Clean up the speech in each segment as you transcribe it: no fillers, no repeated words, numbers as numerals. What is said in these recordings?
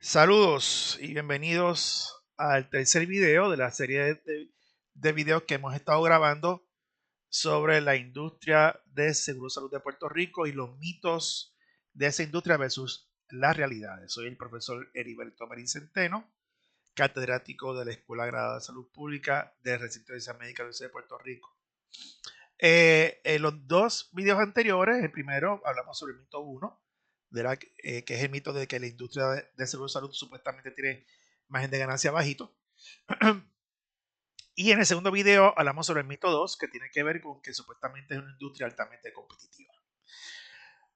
Saludos y bienvenidos al tercer video de la serie de videos que hemos estado grabando sobre la industria de seguro salud de Puerto Rico y los mitos de esa industria versus las realidades. Soy el profesor Heriberto Marín Centeno, catedrático de la Escuela Graduada de Salud Pública del Recinto de Ciencias Médicas de la Universidad de Puerto Rico. En los dos videos anteriores, el primero hablamos sobre el mito 1, que es el mito de que la industria de seguro de salud supuestamente tiene margen de ganancia bajito. Y en el segundo video hablamos sobre el mito 2, que tiene que ver con que supuestamente es una industria altamente competitiva.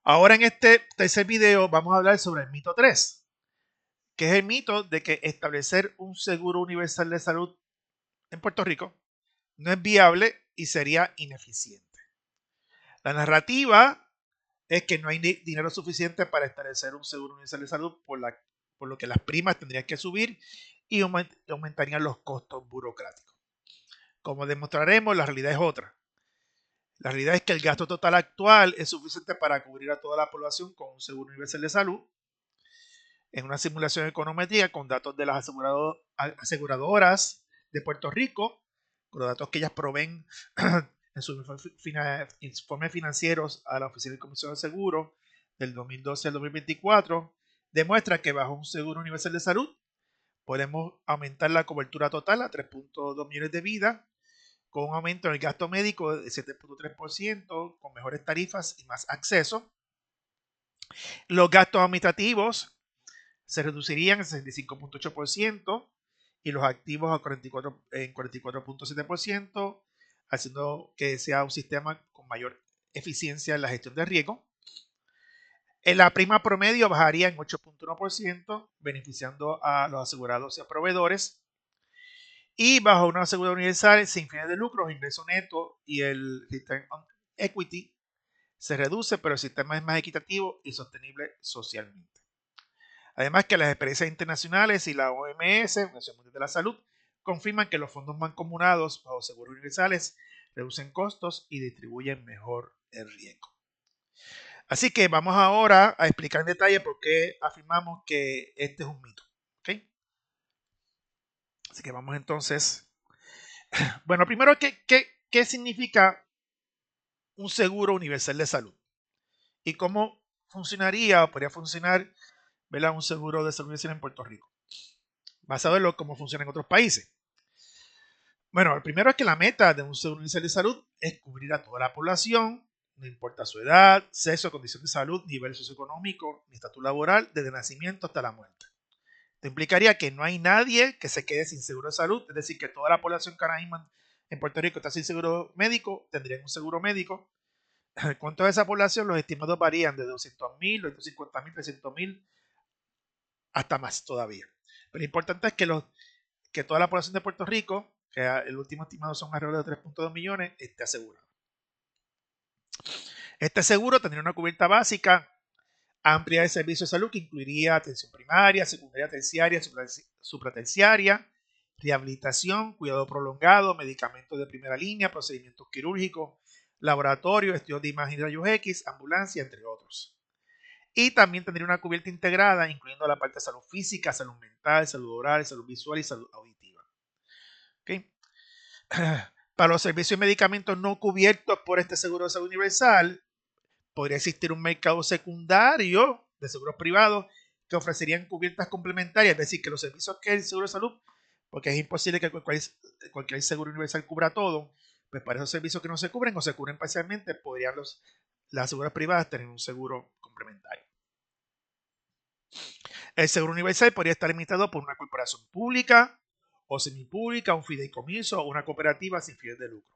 Ahora en este tercer video vamos a hablar sobre el mito 3, que es el mito de que establecer un seguro universal de salud en Puerto Rico no es viable y sería ineficiente. La narrativa es que no hay dinero suficiente para establecer un seguro universal de salud, por lo que las primas tendrían que subir y aumentarían los costos burocráticos. Como demostraremos, la realidad es otra. La realidad es que el gasto total actual es suficiente para cubrir a toda la población con un seguro universal de salud. En una simulación econométrica con datos de las aseguradoras de Puerto Rico, con los datos que ellas proveen en sus informes financieros a la Oficina de Comisión de Seguros del 2012 al 2024, demuestra que bajo un seguro universal de salud podemos aumentar la cobertura total a 3.2 millones de vidas, con un aumento en el gasto médico de 7.3%, con mejores tarifas y más acceso. Los gastos administrativos se reducirían en 65.8% y los activos en 44.7%, haciendo que sea un sistema con mayor eficiencia en la gestión de riesgo. En la prima promedio bajaría en 8.1%, beneficiando a los asegurados y a proveedores. Y bajo una seguridad universal sin fines de lucro, los ingresos netos y el return on equity se reduce, pero el sistema es más equitativo y sostenible socialmente. Además que las experiencias internacionales y la OMS, Organización Mundial de la Salud, confirman que los fondos mancomunados bajo seguros universales reducen costos y distribuyen mejor el riesgo. Así que vamos ahora a explicar en detalle por qué afirmamos que este es un mito. ¿Okay? Así que vamos entonces. Bueno, primero, ¿qué significa un seguro universal de salud? ¿Y cómo funcionaría o podría funcionar, ¿verdad?, un seguro de salud universal en Puerto Rico? Basado en cómo funciona en otros países. Bueno, el primero es que la meta de un seguro universal de salud es cubrir a toda la población, no importa su edad, sexo, condición de salud, nivel socioeconómico, ni estatus laboral, desde el nacimiento hasta la muerte. Esto implicaría que no hay nadie que se quede sin seguro de salud, es decir, que toda la población que ahora mismo en Puerto Rico está sin seguro médico, tendrían un seguro médico. ¿Cuánto de esa población? Los estimados varían de 200.000, 250.000, 300.000, hasta más todavía. Pero lo importante es que toda la población de Puerto Rico, que el último estimado son alrededor de 3.2 millones, esté asegurado. Este seguro tendría una cubierta básica amplia de servicios de salud que incluiría atención primaria, secundaria, terciaria, supraterciaria, rehabilitación, cuidado prolongado, medicamentos de primera línea, procedimientos quirúrgicos, laboratorio, estudios de imagen y rayos X, ambulancia, entre otros. Y también tendría una cubierta integrada, incluyendo la parte de salud física, salud mental, salud oral, salud visual y salud auditiva. ¿Okay? Para los servicios y medicamentos no cubiertos por este seguro de salud universal, podría existir un mercado secundario de seguros privados que ofrecerían cubiertas complementarias, es decir, que los servicios que el seguro de salud, porque es imposible que cualquier seguro universal cubra todo, pues para esos servicios que no se cubren o se cubren parcialmente, podrían las seguras privadas tener un seguro complementario. El seguro universal podría estar limitado por una corporación pública o semipública, un fideicomiso o una cooperativa sin fines de lucro.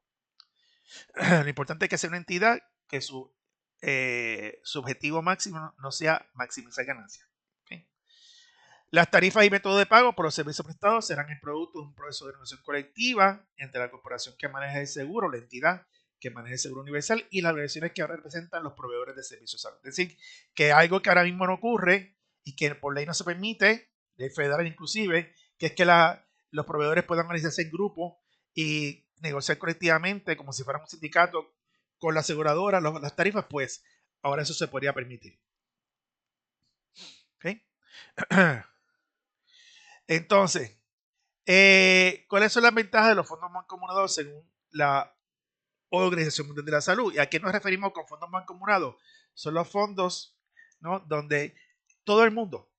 Lo importante es que sea una entidad que su objetivo máximo no sea maximizar ganancias. ¿Okay? Las tarifas y métodos de pago por los servicios prestados serán el producto de un proceso de negociación colectiva entre la corporación que maneja el seguro, la entidad que maneja el seguro universal y las organizaciones que representan los proveedores de servicios de salud. Es decir, que algo que ahora mismo no ocurre y que por ley no se permite, ley federal inclusive, que es que los proveedores puedan organizarse en grupo y negociar colectivamente como si fueran un sindicato con la aseguradora las tarifas, pues ahora eso se podría permitir. ¿Okay? Entonces, ¿cuáles son las ventajas de los fondos mancomunados según la Organización Mundial de la Salud? ¿Y a qué nos referimos con fondos mancomunados? Son los fondos, ¿no?, donde todo el mundo,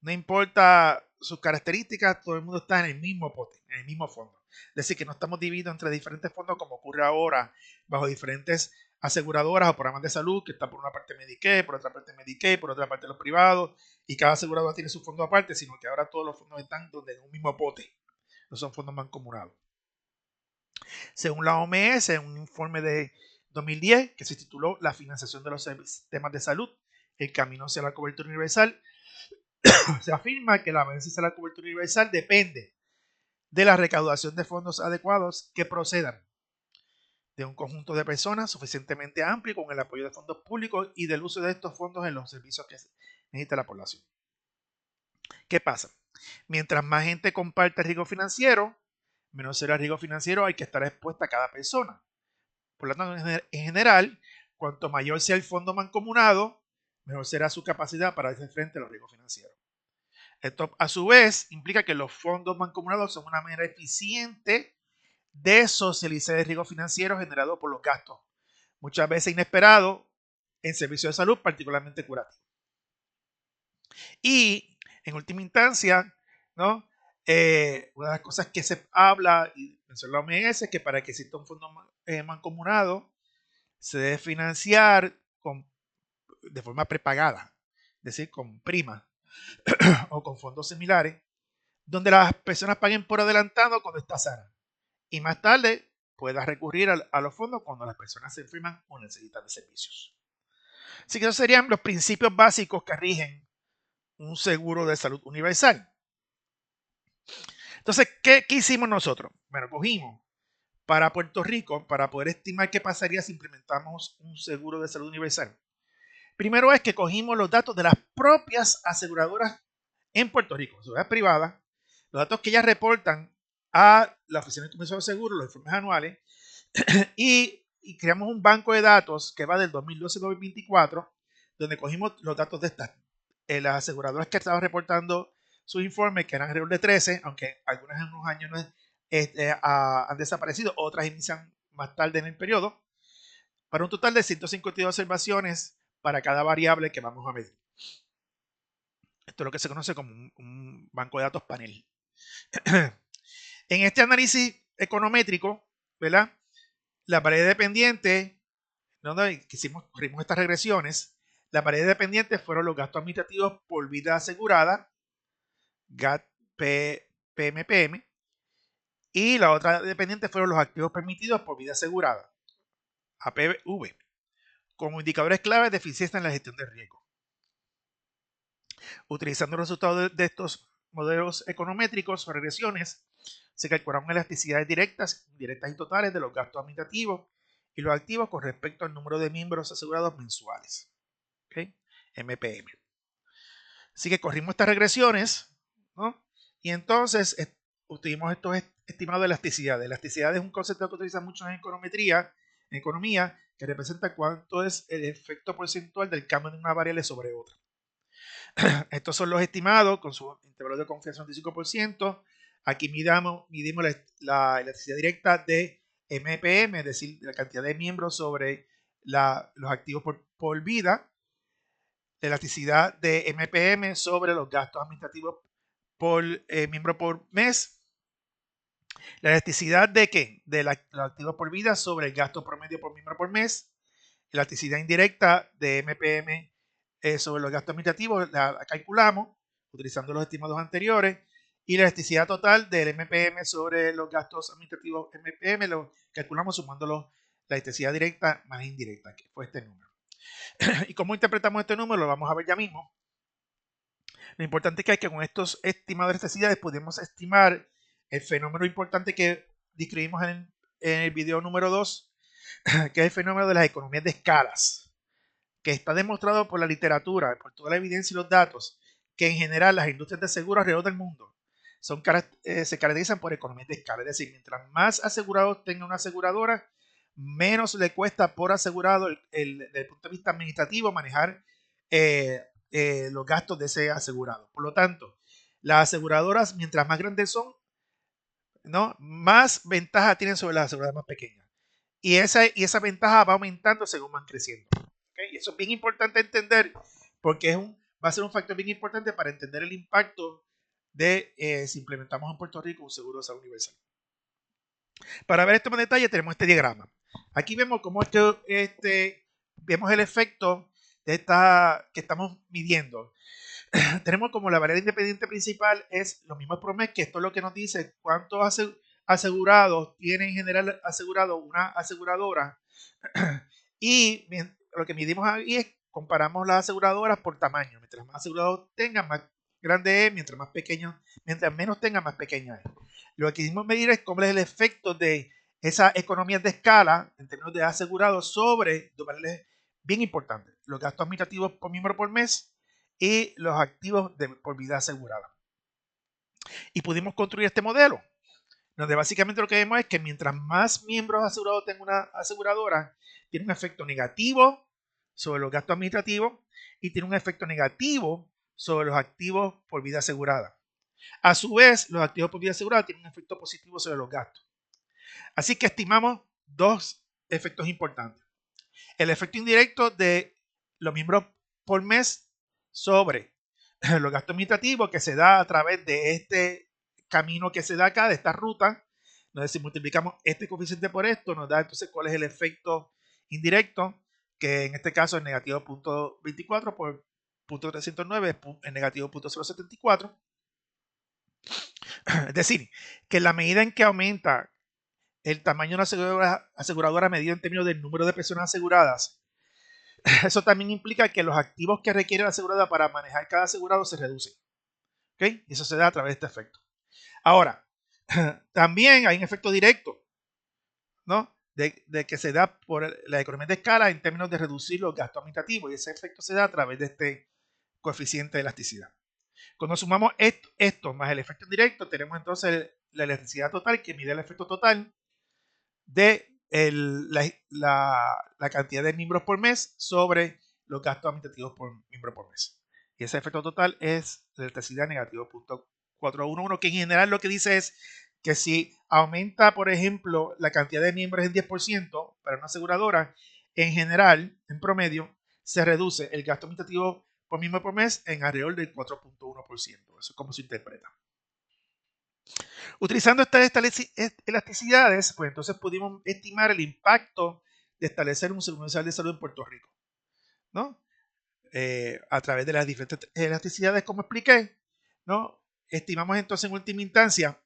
no importa sus características, todo el mundo está en el mismo pote, en el mismo fondo. Es decir, que no estamos divididos entre diferentes fondos como ocurre ahora bajo diferentes aseguradoras o programas de salud, que están por una parte Medicare, por otra parte Medicaid, por otra parte los privados, y cada aseguradora tiene su fondo aparte, sino que ahora todos los fondos están donde en un mismo pote. No son fondos mancomunados. Según la OMS, en un informe de 2010 que se tituló La financiación de los sistemas de salud, el camino hacia la cobertura universal, se afirma que la avance hacia la cobertura universal depende de la recaudación de fondos adecuados que procedan de un conjunto de personas suficientemente amplio con el apoyo de fondos públicos y del uso de estos fondos en los servicios que necesita la población. ¿Qué pasa? Mientras más gente comparte el riesgo financiero, menos será el riesgo financiero hay que estar expuesta a cada persona. Por lo tanto, en general, cuanto mayor sea el fondo mancomunado, mejor será su capacidad para hacer frente a los riesgos financieros. Esto, a su vez, implica que los fondos mancomunados son una manera eficiente de socializar el riesgo financiero generado por los gastos, muchas veces inesperados, en servicios de salud, particularmente curativos. Y, en última instancia, ¿no?, una de las cosas que se habla, y menciona la OMS, es que para que exista un fondo mancomunado, se debe financiar de forma prepagada, es decir, con prima o con fondos similares, donde las personas paguen por adelantado cuando está sana y más tarde pueda recurrir a los fondos cuando las personas se enferman o necesitan de servicios. Así que esos serían los principios básicos que rigen un seguro de salud universal. Entonces, ¿qué hicimos nosotros? Bueno, cogimos para Puerto Rico, para poder estimar qué pasaría si implementamos un seguro de salud universal. Primero es que cogimos los datos de las propias aseguradoras en Puerto Rico, aseguradoras privadas, los datos que ellas reportan a la Oficina de Comercio de Seguros, los informes anuales, y creamos un banco de datos que va del 2012 al 2024, donde cogimos los datos de estas, las aseguradoras que estaban reportando sus informes, que eran alrededor de 13, aunque algunas en unos años no han desaparecido, otras inician más tarde en el periodo, para un total de 152 observaciones para cada variable que vamos a medir. Esto es lo que se conoce como un banco de datos panel. En este análisis econométrico, ¿verdad?, la pared dependiente, donde corrimos estas regresiones, la pared dependiente fueron los gastos administrativos por vida asegurada, GAT PMPM, y la otra dependiente fueron los activos permitidos por vida asegurada, APV, como indicadores claves de eficiencia en la gestión de riesgo. Utilizando los resultados de estos modelos econométricos o regresiones, se calcularon elasticidades directas, indirectas y totales de los gastos administrativos y los activos con respecto al número de miembros asegurados mensuales. ¿Okay? MPM. Así que corrimos estas regresiones, ¿no?, y entonces obtuvimos estos estimados de elasticidad. Elasticidad es un concepto que utiliza mucho en econometría, en economía, que representa cuánto es el efecto porcentual del cambio de una variable sobre otra. Estos son los estimados con su intervalo de confianza de 25%. Aquí midimos la elasticidad directa de MPM, es decir, la cantidad de miembros sobre los activos por vida. La elasticidad de MPM sobre los gastos administrativos por miembro por mes. La elasticidad de ¿qué? De los activos por vida sobre el gasto promedio por miembro por mes. La elasticidad indirecta de MPM sobre los gastos administrativos la calculamos utilizando los estimados anteriores, y la elasticidad total del MPM sobre los gastos administrativos MPM lo calculamos sumando la elasticidad directa más indirecta, que fue este número. ¿Y cómo interpretamos este número? Lo vamos a ver ya mismo. Lo importante es que con estos estimados de elasticidades podemos estimar el fenómeno importante que describimos en el video número 2, que es el fenómeno de las economías de escalas, que está demostrado por la literatura, por toda la evidencia y los datos, que en general las industrias de seguros alrededor del mundo se caracterizan por economías de escala. Es decir, mientras más asegurados tenga una aseguradora, menos le cuesta por asegurado desde el punto de vista administrativo manejar los gastos de ese asegurado. Por lo tanto, las aseguradoras, mientras más grandes son, ¿no?, más ventaja tienen sobre las aseguradoras más pequeñas. Y esa ventaja va aumentando según van creciendo. ¿Okay? Y eso es bien importante entender porque va a ser un factor bien importante para entender el impacto de si implementamos en Puerto Rico un seguro de salud universal. Para ver esto en detalle tenemos este diagrama. Aquí vemos cómo vemos el efecto de que estamos midiendo. Tenemos como la variable independiente principal es lo mismo por mes, que esto es lo que nos dice cuántos asegurados tiene en general asegurado una aseguradora. Y lo que medimos ahí es comparamos las aseguradoras por tamaño. Mientras más asegurados tengan, más grande es, mientras menos tengan, más pequeña es. Lo que quisimos medir es cómo es el efecto de esas economías de escala en términos de asegurados sobre, bien importante, los gastos administrativos por miembro por mes y los activos por vida asegurada. Y pudimos construir este modelo, donde básicamente lo que vemos es que mientras más miembros asegurados tenga una aseguradora, tiene un efecto negativo sobre los gastos administrativos y tiene un efecto negativo sobre los activos por vida asegurada. A su vez, los activos por vida asegurada tienen un efecto positivo sobre los gastos. Así que estimamos dos efectos importantes. El efecto indirecto de los miembros por mes sobre los gastos administrativos que se da a través de este camino que se da acá, de esta ruta, donde si multiplicamos este coeficiente por esto, nos da entonces cuál es el efecto indirecto, que en este caso es negativo 0.24 por 0.309 es negativo 0.074. Es decir, que en la medida en que aumenta el tamaño de una aseguradora medido en términos del número de personas aseguradas, eso también implica que los activos que requiere la aseguradora para manejar cada asegurado se reducen. ¿Okay? Y eso se da a través de este efecto. Ahora, también hay un efecto directo, ¿no?, de que se da por la economía de escala en términos de reducir los gastos administrativos, y ese efecto se da a través de este coeficiente de elasticidad. Cuando sumamos esto más el efecto indirecto, tenemos entonces la elasticidad total, que mide el efecto total de la cantidad de miembros por mes sobre los gastos administrativos por miembro por mes. Y ese efecto total es la elasticidad negativo 0.411, que en general lo que dice es que si aumenta, por ejemplo, la cantidad de miembros en 10% para una aseguradora, en general, en promedio, se reduce el gasto administrativo por miembro por mes en alrededor del 4.1%. Eso es como se interpreta. Utilizando estas elasticidades, pues entonces pudimos estimar el impacto de establecer un seguro universal de salud en Puerto Rico, ¿no? A través de las diferentes elasticidades, como expliqué, ¿no? Estimamos entonces en última instancia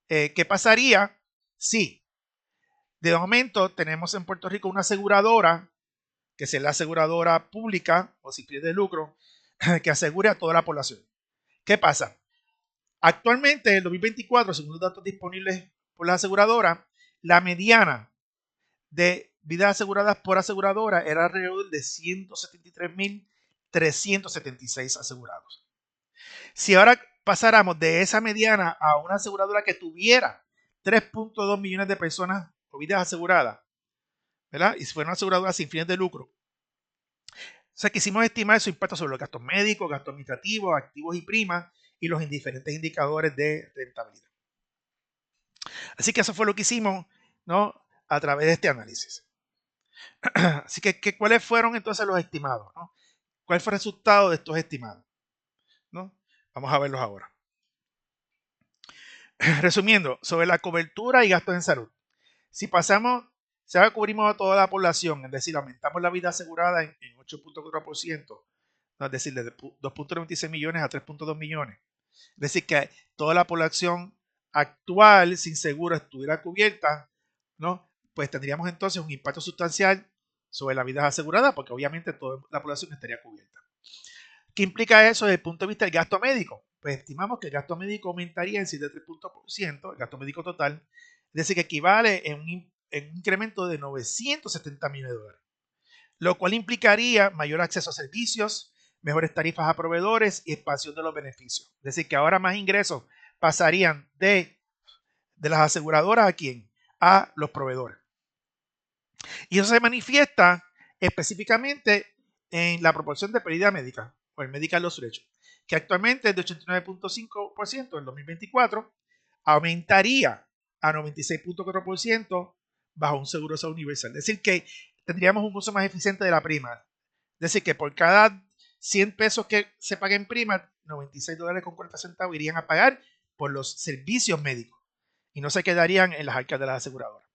qué pasaría si de momento tenemos en Puerto Rico una aseguradora, que sea la aseguradora pública o sin fines de lucro, que asegure a toda la población. ¿Qué pasa? Actualmente, en el 2024, según los datos disponibles por la aseguradora, la mediana de vidas aseguradas por aseguradora era alrededor de 173.376 asegurados. Si ahora pasáramos de esa mediana a una aseguradora que tuviera 3.2 millones de personas con vidas aseguradas, ¿verdad?, y si fuera una aseguradora sin fines de lucro, o sea, quisimos estimar su impacto sobre los gastos médicos, gastos administrativos, activos y primas y los diferentes indicadores de rentabilidad. Así que eso fue lo que hicimos, ¿no?, a través de este análisis. Así que, ¿cuáles fueron entonces los estimados, ¿no? ¿Cuál fue el resultado de estos estimados, ¿no? Vamos a verlos ahora. Resumiendo, sobre la cobertura y gastos en salud. Si ahora cubrimos a toda la población, es decir, aumentamos la vida asegurada en 8.4%, ¿no?, es decir, de 2.96 millones a 3.2 millones. Es decir, que toda la población actual sin seguro estuviera cubierta, ¿no?, pues tendríamos entonces un impacto sustancial sobre la vida asegurada, porque obviamente toda la población estaría cubierta. ¿Qué implica eso desde el punto de vista del gasto médico? Pues estimamos que el gasto médico aumentaría en 7.3%, el gasto médico total, es decir, que equivale en un incremento de 970 millones de dólares, lo cual implicaría mayor acceso a servicios, mejores tarifas a proveedores y expansión de los beneficios. Es decir, que ahora más ingresos pasarían de las aseguradoras a los proveedores. Y eso se manifiesta específicamente en la proporción de pérdida médica o el medical loss ratio, que actualmente es de 89.5% en 2024, aumentaría a 96.4% bajo un seguro de salud universal. Es decir, que tendríamos un uso más eficiente de la prima. Es decir, que por cada 100 pesos que se paguen en prima, 96 dólares con 40 centavos irían a pagar por los servicios médicos y no se quedarían en las arcas de las aseguradoras.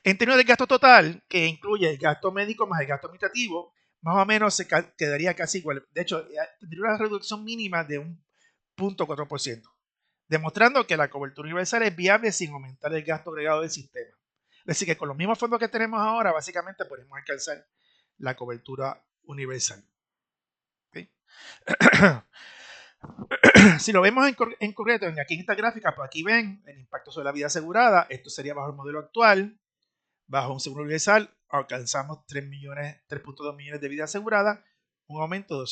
En términos del gasto total, que incluye el gasto médico más el gasto administrativo, más o menos se quedaría casi igual. De hecho, tendría una reducción mínima de un 0.4%, demostrando que la cobertura universal es viable sin aumentar el gasto agregado del sistema. Es decir, que con los mismos fondos que tenemos ahora, básicamente podemos alcanzar la cobertura universal. ¿Okay? Si lo vemos en concreto, aquí en esta gráfica, pues aquí ven el impacto sobre la vida asegurada. Esto sería bajo el modelo actual. Bajo un seguro universal alcanzamos 3.2 millones de vidas aseguradas, un aumento de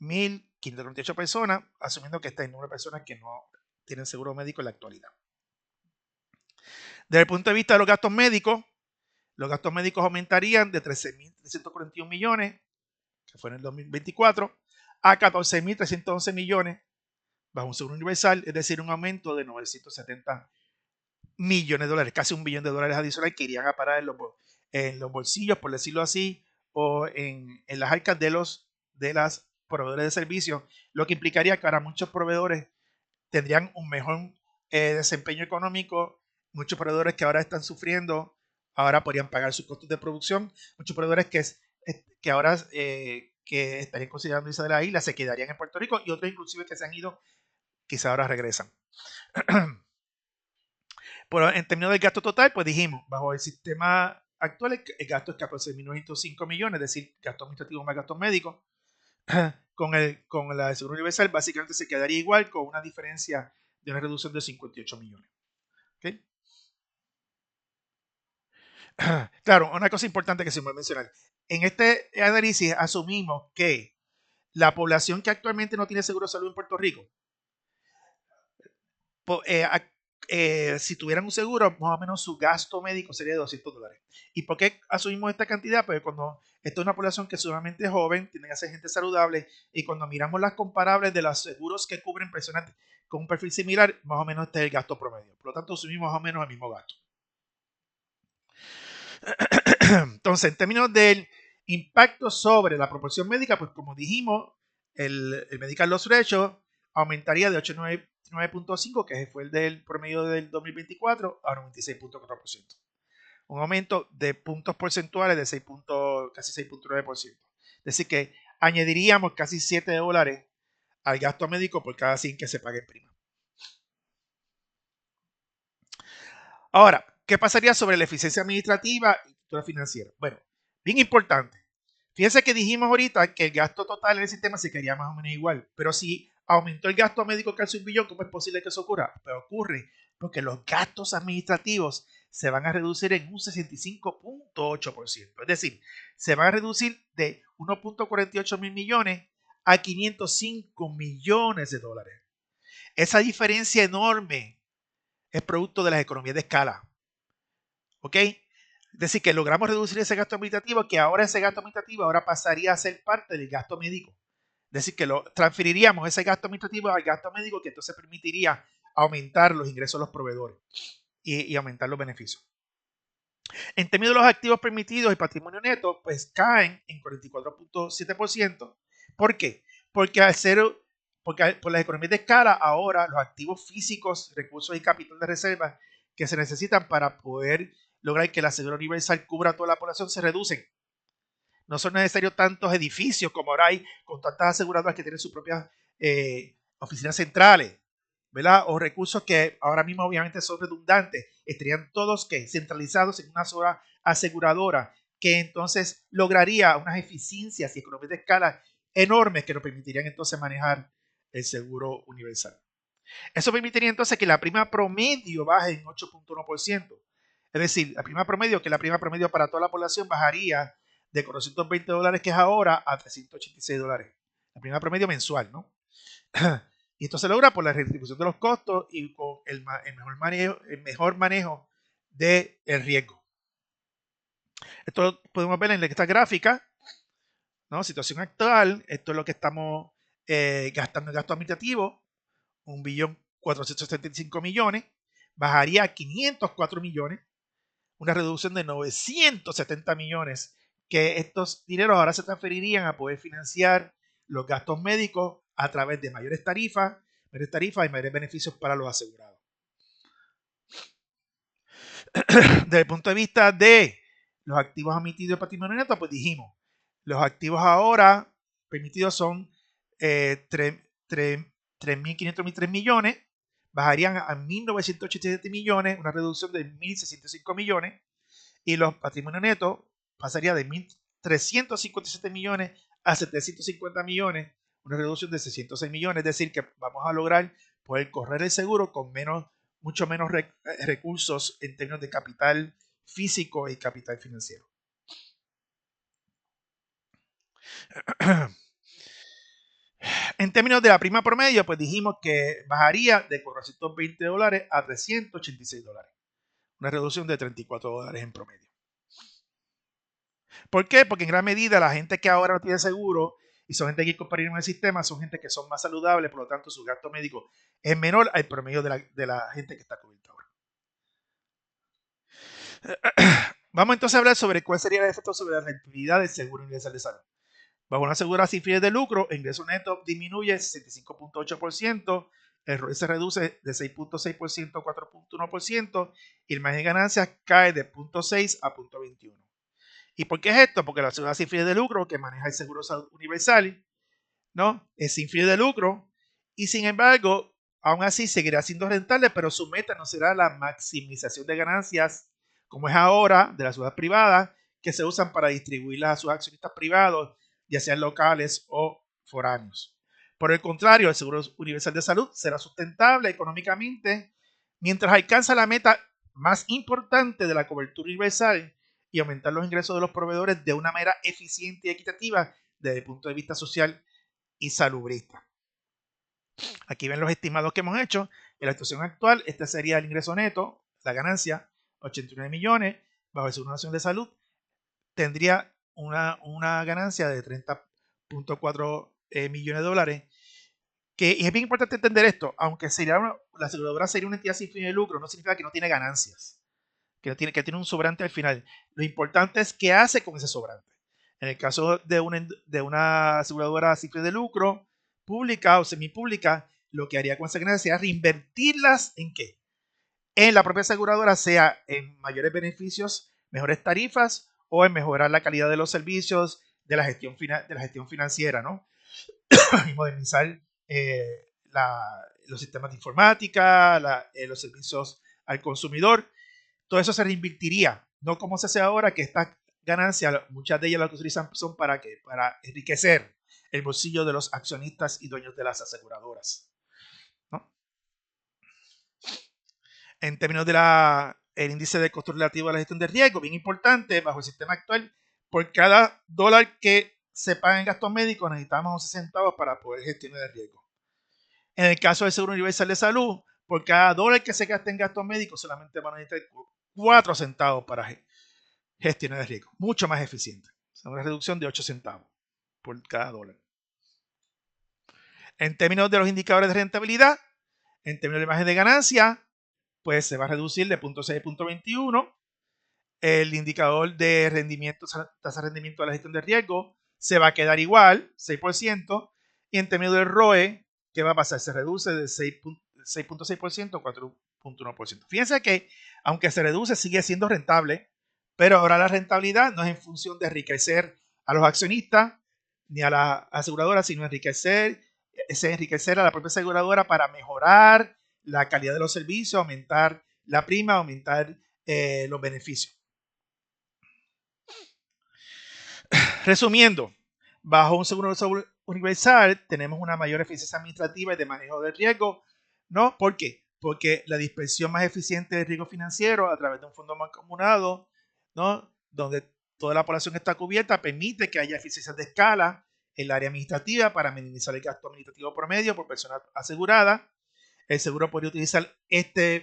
247.538 personas, asumiendo que está el número de personas que no tienen seguro médico en la actualidad. Desde el punto de vista de los gastos médicos aumentarían de 13.341 millones, que fue en el 2024, a 14.311 millones bajo un seguro universal, es decir, un aumento de 970 millones de dólares, casi $1 billón adicionales que irían a parar en los bolsillos, por decirlo así, o en las arcas de las proveedores de servicios, lo que implicaría que ahora muchos proveedores tendrían un mejor desempeño económico. Muchos proveedores que ahora están sufriendo, ahora podrían pagar sus costos de producción. Muchos proveedores que ahora que estarían considerando irse de la isla se quedarían en Puerto Rico, y otros inclusive que se han ido, quizá ahora regresan. Pero en términos del gasto total, pues dijimos, bajo el sistema actual, el gasto es 14.905 millones, es decir, gasto administrativo más gastos médicos. Con la seguro universal, básicamente se quedaría igual, con una diferencia de una reducción de 58 millones. ¿Okay? Claro, una cosa importante que se me va a mencionar. En este análisis asumimos que la población que actualmente no tiene seguro de salud en Puerto Rico, si tuvieran un seguro, más o menos su gasto médico sería de $200. ¿Y por qué asumimos esta cantidad? Pues cuando esto es una población que es sumamente joven, tiene que ser gente saludable, y cuando miramos las comparables de los seguros que cubren personas con un perfil similar, más o menos este es el gasto promedio. Por lo tanto, asumimos más o menos el mismo gasto. Entonces, en términos del impacto sobre la proporción médica, pues como dijimos, el Medical Loss Ratio aumentaría de 89.5, que fue el del promedio del 2024, a 96.4%. Un aumento de puntos porcentuales de casi 6.9%. Es decir, que añadiríamos casi $7 al gasto médico por cada 100 que se pague en prima. Ahora, ¿qué pasaría sobre la eficiencia administrativa y cultura financiera? Bueno, bien importante. Fíjense que dijimos ahorita que el gasto total en el sistema se quedaría más o menos igual, pero si aumentó el gasto médico casi $1 billón, ¿cómo es posible que eso ocurra? Pero ocurre porque los gastos administrativos se van a reducir en un 65.8%. Es decir, se van a reducir de 1.48 mil millones a 505 millones de dólares. Esa diferencia enorme es producto de las economías de escala. ¿Ok? Es decir, que logramos reducir ese gasto administrativo, que ahora ese gasto administrativo ahora pasaría a ser parte del gasto médico. Es decir, que lo transferiríamos ese gasto administrativo al gasto médico, que entonces permitiría aumentar los ingresos de los proveedores y aumentar los beneficios. En términos de los activos permitidos y patrimonio neto, pues caen en 44.7%. ¿Por qué? Porque por las economías de escala, ahora los activos físicos, recursos y capital de reserva que se necesitan para poder lograr que la seguridad universal cubra a toda la población se reducen. No son necesarios tantos edificios como ahora hay con tantas aseguradoras que tienen sus propias oficinas centrales, ¿verdad? O recursos que ahora mismo obviamente son redundantes, estarían todos centralizados en una sola aseguradora, que entonces lograría unas eficiencias y economías de escala enormes que nos permitirían entonces manejar el seguro universal. Eso permitiría entonces que la prima promedio baje en 8.1%. Es decir, la prima promedio para toda la población bajaría de $420 que es ahora a $386. La prima promedio mensual, ¿no? Y esto se logra por la redistribución de los costos y con el mejor manejo del riesgo. Esto podemos ver en esta gráfica, ¿no? Situación actual, esto es lo que estamos gastando en gasto administrativo, 1.475.000.000, bajaría a 504 millones, una reducción de 970 millones, que estos dineros ahora se transferirían a poder financiar los gastos médicos a través de mayores tarifas y mayores beneficios para los asegurados. Desde el punto de vista de los activos admitidos de patrimonio neto, pues dijimos, los activos ahora permitidos son 3.503 millones, bajarían a 1.987 millones, una reducción de 1.605 millones, y los patrimonios netos pasaría de 1.357 millones a 750 millones, una reducción de 606 millones, es decir, que vamos a lograr poder correr el seguro con mucho menos recursos en términos de capital físico y capital financiero. En términos de la prima promedio, pues dijimos que bajaría de $420 a $386, una reducción de $34 en promedio. ¿Por qué? Porque en gran medida la gente que ahora no tiene seguro y son gente que compartir en el sistema son gente que son más saludables, por lo tanto su gasto médico es menor al promedio de la gente que está cubierta ahora. Vamos entonces a hablar sobre cuál sería el efecto sobre la rentabilidad del seguro universal de salud. Bajo una aseguradora sin fines de lucro, el ingreso neto disminuye 65.8%, el ROE se reduce de 6.6% a 4.1% y el margen de ganancias cae de 0.6 a 0.21. ¿Y por qué es esto? Porque la aseguradora sin fines de lucro que maneja el seguro universal, ¿no? Es sin fines de lucro y sin embargo, aún así seguirá siendo rentable, pero su meta no será la maximización de ganancias como es ahora de las sociedades privadas que se usan para distribuirlas a sus accionistas privados, ya sean locales o foráneos. Por el contrario, el Seguro Universal de Salud será sustentable económicamente mientras alcanza la meta más importante de la cobertura universal y aumentar los ingresos de los proveedores de una manera eficiente y equitativa desde el punto de vista social y salubrista. Aquí ven los estimados que hemos hecho. En la situación actual, este sería el ingreso neto, la ganancia, 89 millones, bajo el Seguro Nacional de Salud, tendría una ganancia de 30.4 millones de dólares. Y es bien importante entender esto, aunque la aseguradora sería una entidad sin fin de lucro, no significa que no tiene ganancias, que tiene un sobrante al final. Lo importante es qué hace con ese sobrante. En el caso de una aseguradora sin fin de lucro, pública o semipública, lo que haría con esa ganancia sería reinvertirlas en qué? En la propia aseguradora, sea en mayores beneficios, mejores tarifas o en mejorar la calidad de los servicios de la gestión financiera, ¿no? Y modernizar los sistemas de informática, los servicios al consumidor. Todo eso se reinvertiría, no como se hace ahora, que estas ganancias, muchas de ellas las que utilizan son para enriquecer el bolsillo de los accionistas y dueños de las aseguradoras, ¿no? En términos del índice de costo relativo a la gestión de riesgo, bien importante, bajo el sistema actual, por cada dólar que se paga en gastos médicos necesitamos 11 centavos para poder gestionar el riesgo. En el caso del Seguro Universal de Salud, por cada dólar que se gaste en gastos médicos solamente van a necesitar 4 centavos para gestionar el riesgo. Mucho más eficiente. Es una reducción de 8 centavos por cada dólar. En términos de los indicadores de rentabilidad, en términos de margen de ganancia, pues se va a reducir de 0.6 a 0.21. El indicador de rendimiento, tasa de rendimiento de la gestión de riesgo, se va a quedar igual, 6%. Y en términos del ROE, ¿qué va a pasar? Se reduce de 6.6% a 4.1%. Fíjense que, aunque se reduce, sigue siendo rentable, pero ahora la rentabilidad no es en función de enriquecer a los accionistas ni a la aseguradora, sino enriquecer a la propia aseguradora para mejorar la calidad de los servicios, aumentar la prima, aumentar los beneficios. Resumiendo, bajo un seguro universal tenemos una mayor eficiencia administrativa y de manejo del riesgo, ¿no? ¿Por qué? Porque la dispersión más eficiente del riesgo financiero a través de un fondo mancomunado, ¿no? Donde toda la población está cubierta, permite que haya eficiencias de escala en el área administrativa para minimizar el gasto administrativo promedio por persona asegurada. El seguro podría utilizar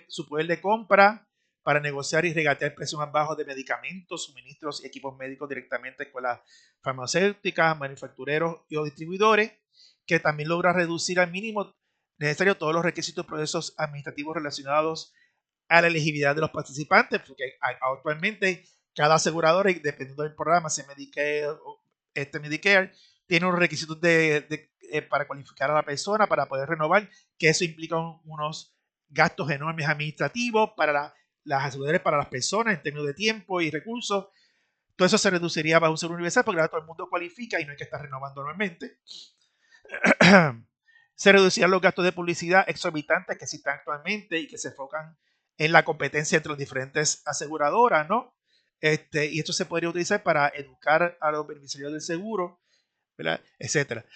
su poder de compra para negociar y regatear precios más bajos de medicamentos, suministros y equipos médicos directamente con las farmacéuticas, manufactureros y o distribuidores, que también logra reducir al mínimo necesario todos los requisitos y procesos administrativos relacionados a la elegibilidad de los participantes, porque actualmente cada aseguradora, dependiendo del programa, si Medicare o Medicare, tiene unos requisitos para cualificar a la persona, para poder renovar, que eso implica unos gastos enormes administrativos para las aseguradoras, para las personas en términos de tiempo y recursos. Todo eso se reduciría bajo un seguro universal porque ahora todo el mundo cualifica y no hay que estar renovando anualmente. Se reducirán los gastos de publicidad exorbitantes que existen actualmente y que se enfocan en la competencia entre las diferentes aseguradoras, ¿no? Y esto se podría utilizar para educar a los beneficiarios del seguro, ¿verdad? Etcétera.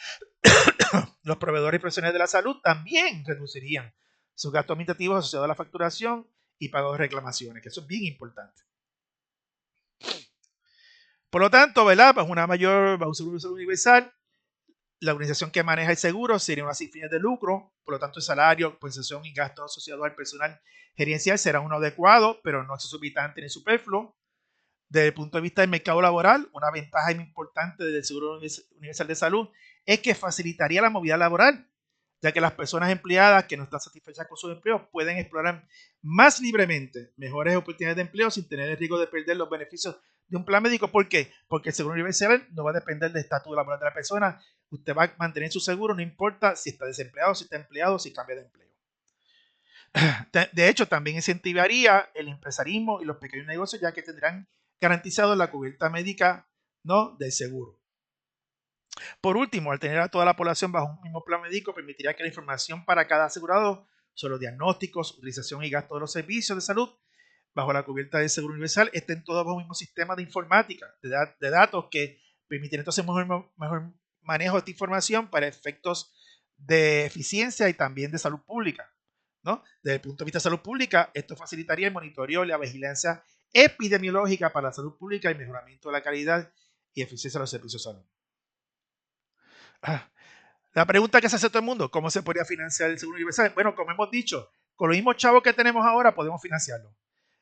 Los proveedores y profesionales de la salud también reducirían sus gastos administrativos asociados a la facturación y pago de reclamaciones, que eso es bien importante. Por lo tanto, ¿verdad? Bajo un seguro universal, la organización que maneja el seguro sería una sin fines de lucro, por lo tanto el salario, compensación y gastos asociados al personal gerencial será uno adecuado, pero no exorbitante ni superfluo. Desde el punto de vista del mercado laboral, una ventaja importante del Seguro Universal de Salud es que facilitaría la movilidad laboral, ya que las personas empleadas que no están satisfechas con sus empleos pueden explorar más libremente mejores oportunidades de empleo sin tener el riesgo de perder los beneficios de un plan médico. ¿Por qué? Porque el Seguro Universal no va a depender del estatus laboral de la persona. Usted va a mantener su seguro, no importa si está desempleado, si está empleado, si cambia de empleo. De hecho, también incentivaría el empresarismo y los pequeños negocios, ya que tendrán garantizado la cubierta médica, ¿no?, del seguro. Por último, al tener a toda la población bajo un mismo plan médico, permitiría que la información para cada asegurado sobre los diagnósticos, utilización y gasto de los servicios de salud bajo la cubierta del Seguro Universal estén todos bajo un mismo sistema de informática, de datos que permitirían entonces mejor manejo de esta información para efectos de eficiencia y también de salud pública, ¿no? Desde el punto de vista de salud pública, esto facilitaría el monitoreo y la vigilancia epidemiológica para la salud pública y el mejoramiento de la calidad y eficiencia de los servicios de salud. La pregunta que se hace todo el mundo, ¿cómo se podría financiar el Seguro Universal? Bueno, como hemos dicho, con los mismos chavos que tenemos ahora podemos financiarlo.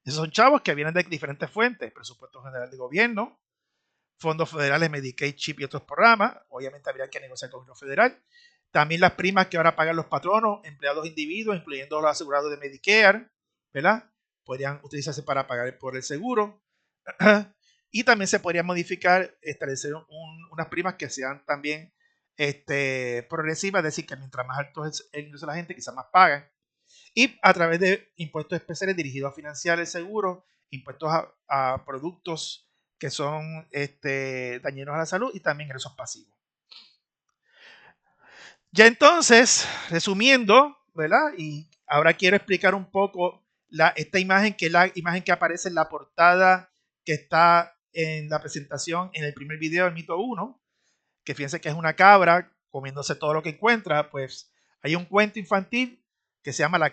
Esos son chavos que vienen de diferentes fuentes, presupuesto general de gobierno, fondos federales, Medicaid, CHIP y otros programas. Obviamente habría que negociar con el gobierno federal. También las primas que ahora pagan los patronos, empleados individuos, incluyendo los asegurados de Medicare, ¿verdad? Podrían utilizarse para pagar por el seguro. Y también se podría modificar, establecer unas primas que sean también progresivas, es decir, que mientras más alto es el ingreso de la gente, quizás más pagan. Y a través de impuestos especiales dirigidos a financiar el seguro, impuestos a productos que son dañinos a la salud y también ingresos pasivos. Ya entonces, resumiendo, ¿verdad? Y ahora quiero explicar un poco esta imagen, que es la imagen que aparece en la portada que está en la presentación en el primer video del mito 1, que fíjense que es una cabra comiéndose todo lo que encuentra. Pues hay un cuento infantil que se llama La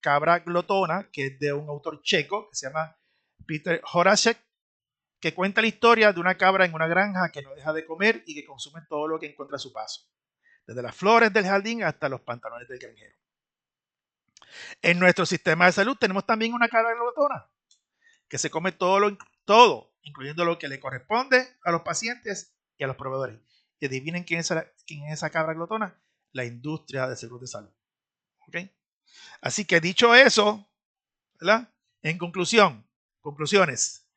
cabra glotona, que es de un autor checo que se llama Peter Horacek, que cuenta la historia de una cabra en una granja que no deja de comer y que consume todo lo que encuentra a su paso, desde las flores del jardín hasta los pantalones del granjero. En nuestro sistema de salud tenemos también una cabra glotona que se come todo, incluyendo lo que le corresponde a los pacientes y a los proveedores. Y adivinen quién es esa cabra glotona: la industria de seguros de salud. ¿Okay? Así que dicho eso, ¿verdad? En conclusiones,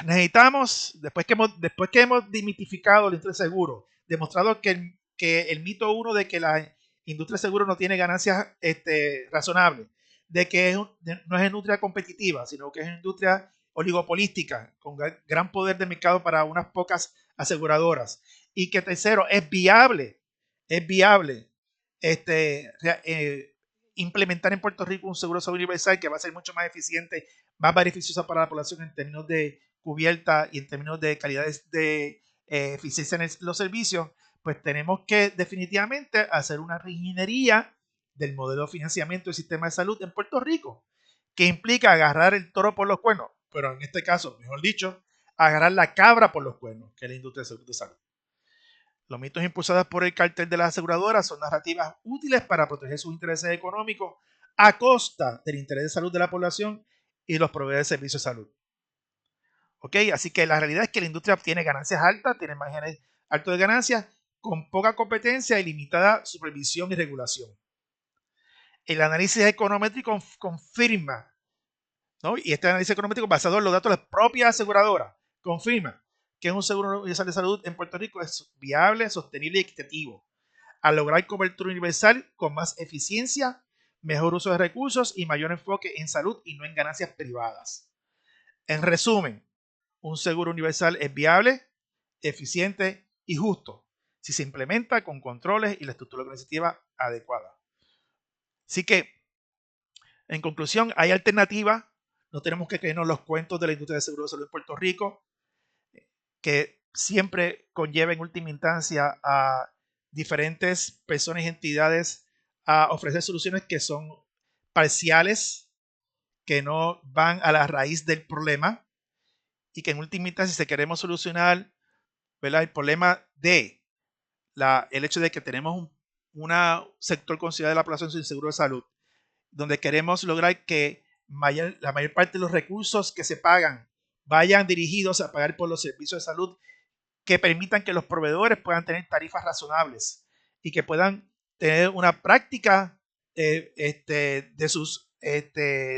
necesitamos, después que hemos demitificado la industria de seguro, demostrado que el mito 1 de que la industria de seguro no tiene ganancias razonables, de que no es industria competitiva, sino que es una industria oligopolística, con gran poder de mercado para unas pocas aseguradoras, y que tercero, es viable implementar en Puerto Rico un seguro social universal que va a ser mucho más eficiente, más beneficioso para la población en términos de cubierta y en términos de calidad de eficiencia en los servicios. Pues tenemos que definitivamente hacer una reingeniería del modelo de financiamiento del sistema de salud en Puerto Rico, que implica agarrar el toro por los cuernos, pero en este caso, mejor dicho, agarrar la cabra por los cuernos, que es la industria de salud. Los mitos impulsados por el cartel de las aseguradoras son narrativas útiles para proteger sus intereses económicos a costa del interés de salud de la población y los proveedores de servicios de salud. ¿Ok? Así que la realidad es que la industria tiene ganancias altas, tiene márgenes altos de ganancias, con poca competencia y limitada supervisión y regulación. El análisis econométrico confirma, ¿no? Y este análisis econométrico basado en los datos de las propias aseguradoras confirma que un seguro universal de salud en Puerto Rico es viable, sostenible y equitativo, al lograr cobertura universal con más eficiencia, mejor uso de recursos y mayor enfoque en salud y no en ganancias privadas. En resumen, un seguro universal es viable, eficiente y justo si se implementa con controles y la estructura organizativa adecuada. Así que, en conclusión, hay alternativas. No tenemos que creernos los cuentos de la industria de seguro de salud en Puerto Rico, que siempre conlleva en última instancia a diferentes personas y entidades a ofrecer soluciones que son parciales, que no van a la raíz del problema y que en última instancia, si queremos solucionar, ¿verdad?, el problema de el hecho de que tenemos un sector considerado de la población sin seguro de salud, donde queremos lograr que la mayor parte de los recursos que se pagan vayan dirigidos a pagar por los servicios de salud que permitan que los proveedores puedan tener tarifas razonables y que puedan tener una práctica de sus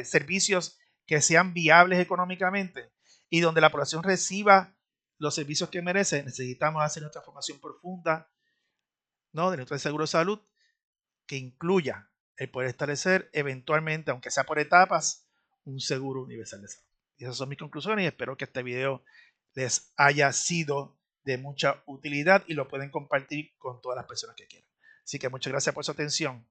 servicios que sean viables económicamente y donde la población reciba los servicios que merece. Necesitamos hacer una transformación profunda, ¿no?, de nuestro seguro de salud, que incluya el poder establecer eventualmente, aunque sea por etapas, un seguro universal de salud. Y esas son mis conclusiones y espero que este video les haya sido de mucha utilidad y lo pueden compartir con todas las personas que quieran. Así que muchas gracias por su atención.